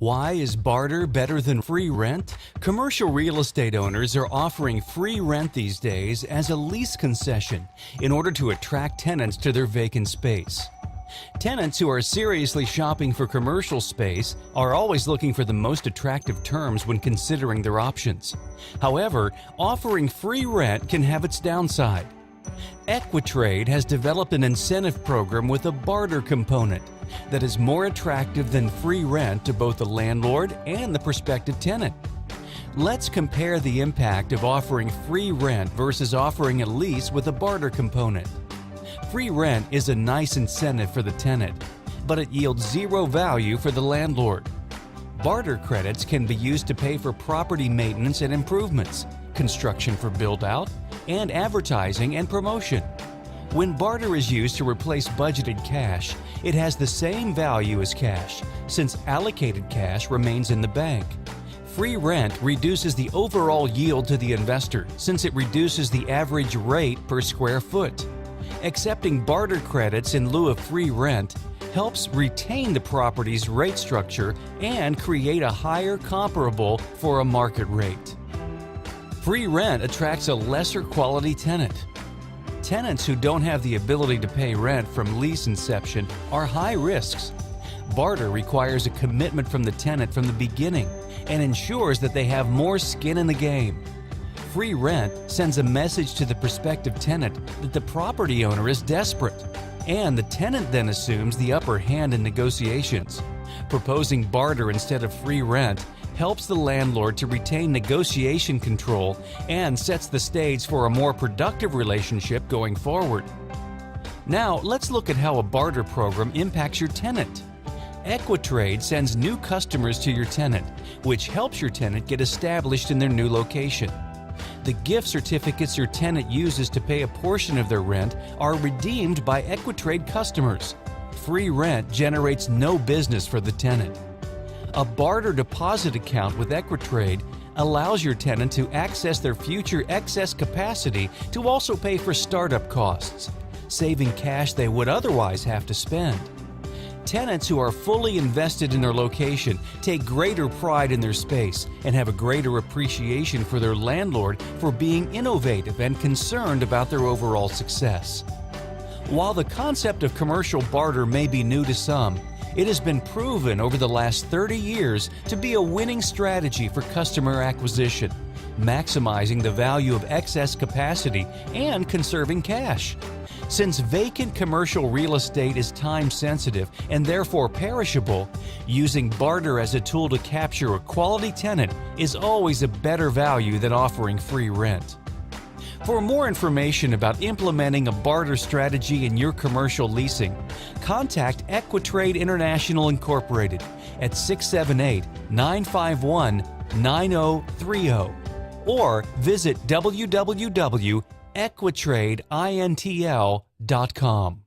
Why is barter better than free rent? Commercial real estate owners are offering free rent these days as a lease concession in order to attract tenants to their vacant space. Tenants who are seriously shopping for commercial space are always looking for the most attractive terms when considering their options. However, offering free rent can have its downside. Equitrade has developed an incentive program with a barter component that is more attractive than free rent to both the landlord and the prospective tenant. Let's compare the impact of offering free rent versus offering a lease with a barter component. Free rent is a nice incentive for the tenant, but it yields zero value for the landlord. Barter credits can be used to pay for property maintenance and improvements, construction for build-out, and advertising and promotion. When barter is used to replace budgeted cash, it has the same value as cash, since allocated cash remains in the bank. Free rent reduces the overall yield to the investor, since it reduces the average rate per square foot. Accepting barter credits in lieu of free rent helps retain the property's rate structure and create a higher comparable for a market rate. Free rent attracts a lesser quality tenant. Tenants who don't have the ability to pay rent from lease inception are high risks. Barter requires a commitment from the tenant from the beginning and ensures that they have more skin in the game. Free rent sends a message to the prospective tenant that the property owner is desperate, and the tenant then assumes the upper hand in negotiations. Proposing barter instead of free rent helps the landlord to retain negotiation control and sets the stage for a more productive relationship going forward. Now, let's look at how a barter program impacts your tenant. Equitrade sends new customers to your tenant, which helps your tenant get established in their new location. The gift certificates your tenant uses to pay a portion of their rent are redeemed by Equitrade customers. Free rent generates no business for the tenant. A barter deposit account with Equitrade allows your tenant to access their future excess capacity to also pay for startup costs, saving cash they would otherwise have to spend. Tenants who are fully invested in their location take greater pride in their space and have a greater appreciation for their landlord for being innovative and concerned about their overall success. While the concept of commercial barter may be new to some, it has been proven over the last 30 years to be a winning strategy for customer acquisition, maximizing the value of excess capacity and conserving cash. Since vacant commercial real estate is time-sensitive and therefore perishable, using barter as a tool to capture a quality tenant is always a better value than offering free rent. For more information about implementing a barter strategy in your commercial leasing, contact Equitrade International Incorporated at 678-951-9030 or visit www.equitradeintl.com.